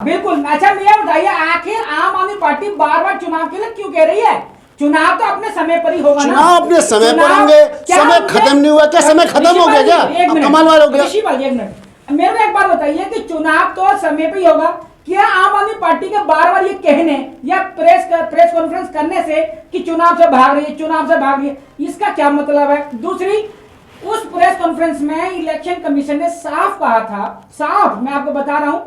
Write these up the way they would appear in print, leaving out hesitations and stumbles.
बिल्कुल। अच्छा मुझे बताइए, आखिर आम आदमी पार्टी बार बार चुनाव के लिए क्यों कह रही है? चुनाव तो अपने समय पर ही होगा ना। चुनाव अपने समय पर होंगे। समय खत्म नहीं हुआ क्या? समय खत्म हो गया क्या? कमाल वाला हो गया। ऋषि भाई एक मिनट, मेरे को एक बात बताइए कि चुनाव तो समय पे ही होगा। क्या आम आदमी पार्टी के बार बार ये कहने या प्रेस कॉन्फ्रेंस करने से कि चुनाव से भाग रही है, चुनाव से भाग रही है, इसका क्या मतलब है? दूसरी, उस प्रेस कॉन्फ्रेंस में इलेक्शन कमीशन ने साफ कहा था, साफ मैं आपको बता रहा हूं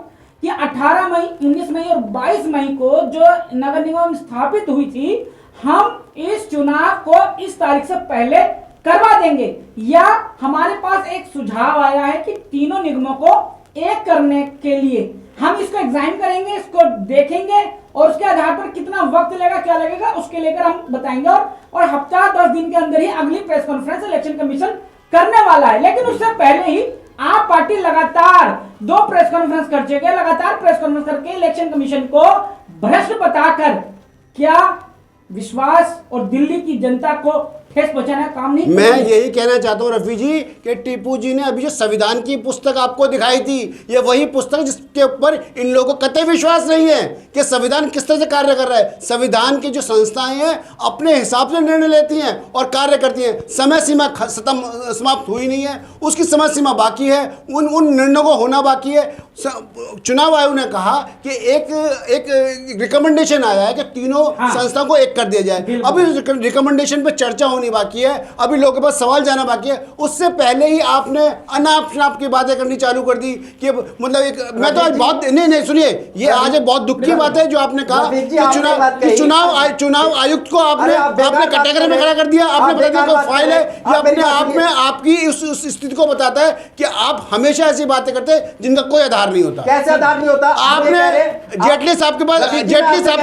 कि 18 मई, 19 मई और 22 मई को जो नगर निगम स्थापित हुई थी, हम इस चुनाव को इस तारीख से पहले करवा देंगे। या हमारे पास एक सुझाव आया है कि तीनों निगमों को एक करने के लिए हम इसको एग्जामिन करेंगे, इसको देखेंगे और उसके आधार पर कितना वक्त लगेगा, क्या लगेगा, उसके लेकर हम बताएंगे। और हफ्ता 10 दिन के अंदर ही अगली प्रेस कॉन्फ्रेंस इलेक्शन कमीशन करने वाला है। लेकिन उससे पहले ही आप पार्टी लगातार 2 प्रेस कॉन्फ्रेंस कर चुके हैं, लगातार प्रेस कॉन्फ्रेंस करके इलेक्शन कमीशन को भ्रष्ट बताकर क्या विश्वास और दिल्ली की जनता को ठेस पहुंचाने का काम नहीं। मैं यही कहना चाहता हूँ रफी जी कि टीपू जी ने अभी जो संविधान की पुस्तक आपको दिखाई थी, ये वही पुस्तक जिसके ऊपर इन लोगों को कतई विश्वास नहीं है कि संविधान किस तरह से कार्य कर रहा है। संविधान की जो संस्थाएं हैं अपने हिसाब से निर्णय लेती हैं और कार्य करती हैं। समय सीमा समाप्त हुई नहीं है, उसकी समय सीमा बाकी है, उन निर्णयों को होना बाकी है। चुनाव आयोग ने कहा कि एक रिकमेंडेशन आया है कि तीनों संस्थाओं को एक कर दिया जाए। अभी रिकमेंडेशन पे चर्चा होनी बाकी है, अभी लोगों के पास सवाल जाना बाकी है। उससे पहले ही आपने अनाप शनाप की बातें करनी चालू कर दी कि मतलब एक, मैं तो आज बहुत नहीं सुनिए, ये आज बहुत दुख की बात है जो आपने कहा कि चुनाव आयुक्त को आपने कैटेगरी में खड़ा कर दिया। आपने बता दिया कोई फाइल है, ये अपने आप में आपकी उस स्थिति को बताता है कि आप हमेशा ऐसी बातें करते हैं जिनका कोई आधार नहीं होता। कैसे आधार नहीं होता? आपने जेटली साहब के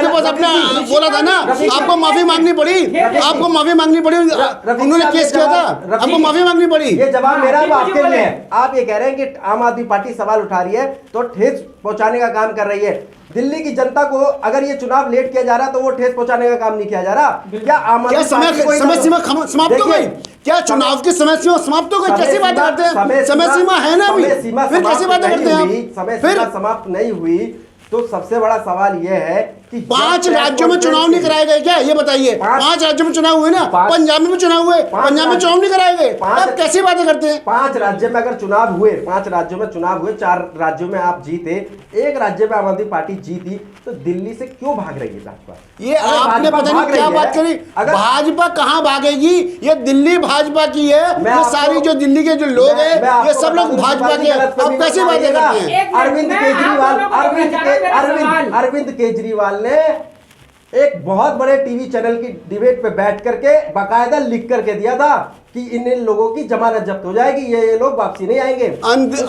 पास आपने बोला था ना, आपको माफी मांगनी पड़ी, आपको माफी मांगनी पड़ी, उन्होंने केस किया था, आपको माफी मांगनी पड़ी। ये जवाब मेरा आपके लिए है। आप ये कह रहे हैं कि आम आदमी पार्टी सवाल उठा रही है तो ठेस पहुंचाने का काम कर रही है। दिल्ली की जनता को अगर ये चुनाव लेट किया जा रहा तो वो ठेस पहुंचाने का काम नहीं किया जा रहा। क्या आम आदमी समय सीमा समाप्त हो गई? क्या चुनाव की समय सीमा समाप्त हो गई? कैसी बात करते हैं? समय सीमा है ना अभी, फिर कैसी बातें करते हैं आप? समय सीमा समाप्त नहीं हुई तो सबसे बड़ा सवाल यह है कि 5 राज्यों में चुनाव नहीं कराए गए क्या? ये बताइए। 5 राज्यों में चुनाव हुए ना, पंजाब में चुनाव हुए, पंजाब में चुनाव नहीं कराए गए। आप कैसी बातें करते हैं? 5 राज्य में अगर चुनाव हुए, 5 राज्यों में चुनाव हुए, 4 राज्यों में आप जीते, एक राज्य में आम आदमी पार्टी जीती, तो दिल्ली से क्यों भाग रही है भाजपा? ये आपने पता नहीं क्या बात करी। भाजपा कहां भागेगी? ये दिल्ली भाजपा की है। ये सारी जो दिल्ली के जो लोग हैं ये सब लोग भाजपा के हैं। आप कैसी बातें करते हैं? अरविंद केजरीवाल ने एक बहुत बड़े टीवी चैनल की डिबेट पे बैठ करके बाकायदा लिख करके दिया था कि इन लोगों की जमानत जब्त हो जाएगी, ये लोग वापसी नहीं आएंगे। उसी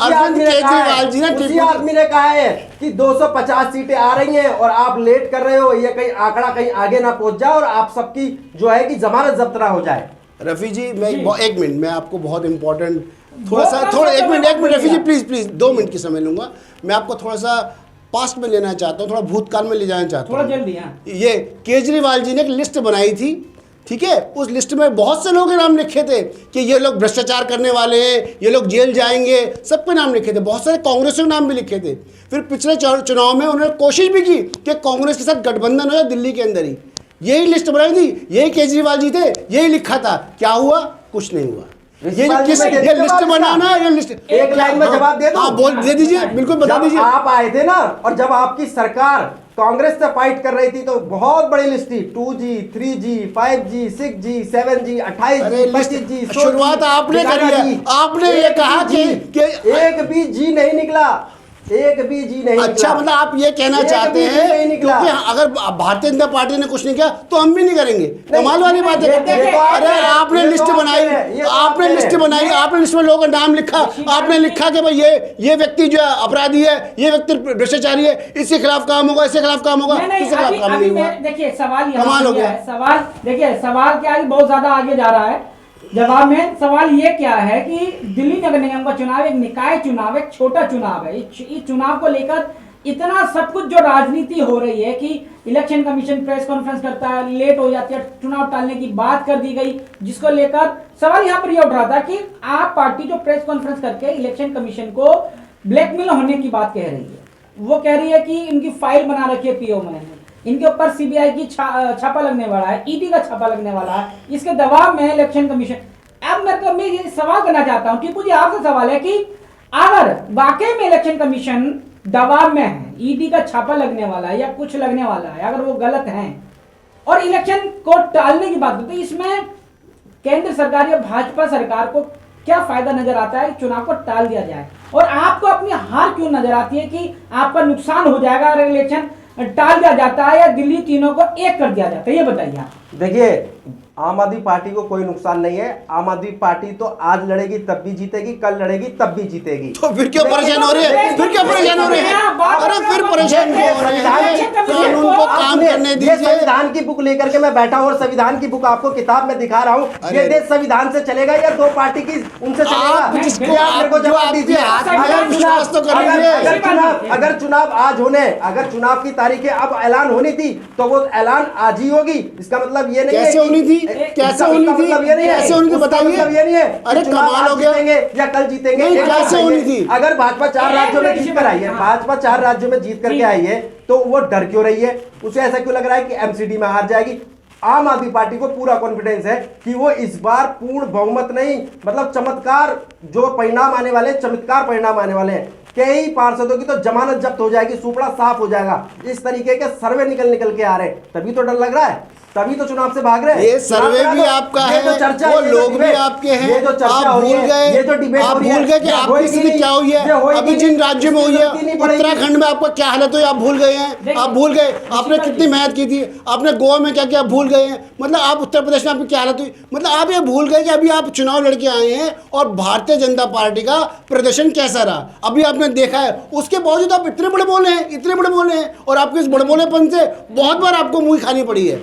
आदमी ने कहा है कि 250 सीटें आ रही हैं और आप लेट कर रहे हो, ये कहीं आंकड़ा कहीं आगे ना पहुंच जाए और आप सबकी जो है कि जमानत जब्त ना हो जाए। रफी जी मैं 1 मिनट, मैं आपको बहुत इंपॉर्टेंट थोड़ा 1 minute Rafi ji please 2 minute की समय लूंगा। मैं आपको थोड़ा सा पास्ट में लेना चाहता हूँ, थोड़ा भूतकाल में ले जाना चाहता हूँ। थोड़ा जल्दी। ये केजरीवाल जी ने एक लिस्ट बनाई थी, ठीक है? उस लिस्ट में बहुत से लोगों के नाम लिखे थे कि ये लोग भ्रष्टाचार करने वाले हैं, ये लोग जेल जाएंगे, सबके नाम लिखे थे। बहुत सारे कांग्रेस के नाम भी लिखे थे। फिर पिछले चुनाव में उन्होंने कोशिश भी की कि कांग्रेस के साथ गठबंधन हो जाए दिल्ली के अंदर ही। यही लिस्ट बनाई थी, यही केजरीवाल जी थे, यही लिखा था। क्या हुआ? कुछ नहीं हुआ। ये लिस्ट बनाना, ये लिस्ट एक लाइन में जवाब दे दो। हाँ बोल दे दीजिए, बिल्कुल बता दीजिए। आप आए थे ना और जब आपकी सरकार कांग्रेस से फाइट कर रही थी तो बहुत बड़ी लिस्ट थी, 2G, 3G, 5G, 6G, 7G, 28G, 25G। शुरुआत आपने करी है। आपने ये कहा कि एक भी जी नहीं निकला, एक भी जी नहीं। अच्छा, मतलब आप ये कहना चाहते हैं कि अगर भारतीय जनता पार्टी ने कुछ नहीं किया तो हम भी नहीं करेंगे? कमाल वाली बात है। अरे आपने लिस्ट बनाई, आपने लिस्ट में लोगों का नाम लिखा, आपने लिखा कि भाई ये व्यक्ति जो है अपराधी है, ये व्यक्ति भ्रष्टाचारी है, इसके खिलाफ काम होगा, इसके खिलाफ काम होगा, इसके खिलाफ काम नहीं हुआ। देखिए सवाल कमाल हो गया। सवाल क्या है, बहुत ज्यादा आगे जा रहा है। जवाब में सवाल ये क्या है कि दिल्ली नगर निगम का चुनाव एक निकाय चुनाव, एक छोटा चुनाव है। इस चुनाव को लेकर इतना सब कुछ जो राजनीति हो रही है कि इलेक्शन कमीशन प्रेस कॉन्फ्रेंस करता है, लेट हो जाती है, चुनाव टालने की बात कर दी गई, जिसको लेकर सवाल यहाँ पर यह उठ रहा था कि आप पार्टी जो प्रेस कॉन्फ्रेंस करके इलेक्शन कमीशन को ब्लैकमेल होने की बात कह रही है। वो कह रही है कि इनकी फाइल बना रखी है पीओ में, इनके ऊपर सीबीआई की छापा लगने वाला है, ईडी का छापा लगने वाला है, इसके दबाव में इलेक्शन कमीशन। अब मैं ये सवाल करना चाहता हूँ टीपू जी, आपसे सवाल है कि अगर वाकई में इलेक्शन कमीशन दबाव में है, ईडी का छापा लगने वाला है या कुछ लगने वाला है, अगर वो गलत है और इलेक्शन को टालने की बात होती है, इसमें केंद्र सरकार या भाजपा सरकार को क्या फायदा नजर आता है चुनाव को टाल दिया जाए, और आपको अपनी हार क्यों नजर आती है कि आपका नुकसान हो जाएगा अगर इलेक्शन टाल दिया जाता है या दिल्ली तीनों को एक कर दिया जाता है, ये बताइए आप। देखिए, आम आदमी पार्टी को कोई नुकसान नहीं है। आम आदमी पार्टी तो आज लड़ेगी तब भी जीतेगी, कल लड़ेगी तब भी जीतेगी। तो फिर क्यों परेशान हो रहे हैं? फिर क्यों परेशान हो रहे हैं? अरे फिर परेशान क्यों हो रहे हैं? कानून को काम करने ये दीजिए। संविधान की बुक लेकर के मैं बैठा हूँ और संविधान की बुक आपको किताब में दिखा रहा हूँ। ये देश संविधान से चलेगा या दो पार्टी की उनसे आप चलेगा? जिसको ये आप मेरे को जो जवाब आपके दीजिए। हाथ में है, विश्वास तो कर लीजिए। अगर चुनाव आज होने, अगर चुनाव की तारीखें अब ऐलान होनी थी तो वो ऐलान आज ही होगी। इसका मतलब ये नहीं है कैसे होनी थी? कैसे होनी थी? मतलब ये नहीं है, कैसे होनी थी? उसका बताइए। मतलब ये नहीं है अरे कि चुनाव कमाल आज हो गया। जीतेंगे या कल जीतेंगे। नहीं, एक बात कैसे बताइए, होनी थी? अगर भाजपा 4 राज्यों में जीत कर आई है, भाजपा 4 राज्यों में जीत करके आई है, तो वो डर क्यों रही है? उसे ऐसा क्यों लग रहा है कि एमसीडी में हार जाएगी? आम आदमी पार्टी को पूरा कॉन्फिडेंस है कि वो इस बार पूर्ण बहुमत नहीं, मतलब चमत्कार जो परिणाम आने वाले, चमत्कार परिणाम आने वाले हैं। कई पार्षदों की तो जमानत जब्त हो जाएगी, सुपड़ा साफ हो जाएगा। इस तरीके के सर्वे निकल के आ रहे हैं, तभी तो डर लग रहा है, तभी तो चुनाव से भाग रहे हैं। ये सर्वे भी आपका है, वो लोग भी आपके हैं। ये जो चर्चा आप हो रही भूल है, गए, ये जो डिबेट आप हो रही है, भूल गए कि ये आपकी होएगी स्थिति नहीं, क्या हुई ये है। होएगी अभी जिन नहीं, राज्यों में हुई है, इसकी जरूरत ही नहीं उत्तराखंड में आपका क्या हालत हुई आप भूल गए हैं। आप भूल गए आपने कितनी मेहनत की थी, आपने गोवा में क्या किया भूल गए हैं। मतलब आप उत्तर प्रदेश में आपकी क्या हालत हुई, मतलब आप ये भूल गए कि अभी आप चुनाव लड़के आए हैं और भारतीय जनता पार्टी का प्रदर्शन कैसा रहा अभी आपने देखा है। उसके बावजूद आप इतने बड़े बोले हैं, इतने बड़े बोले हैं, और आपके इस बड़बोलेपन से बहुत बार आपको मुंह खानी पड़ी है।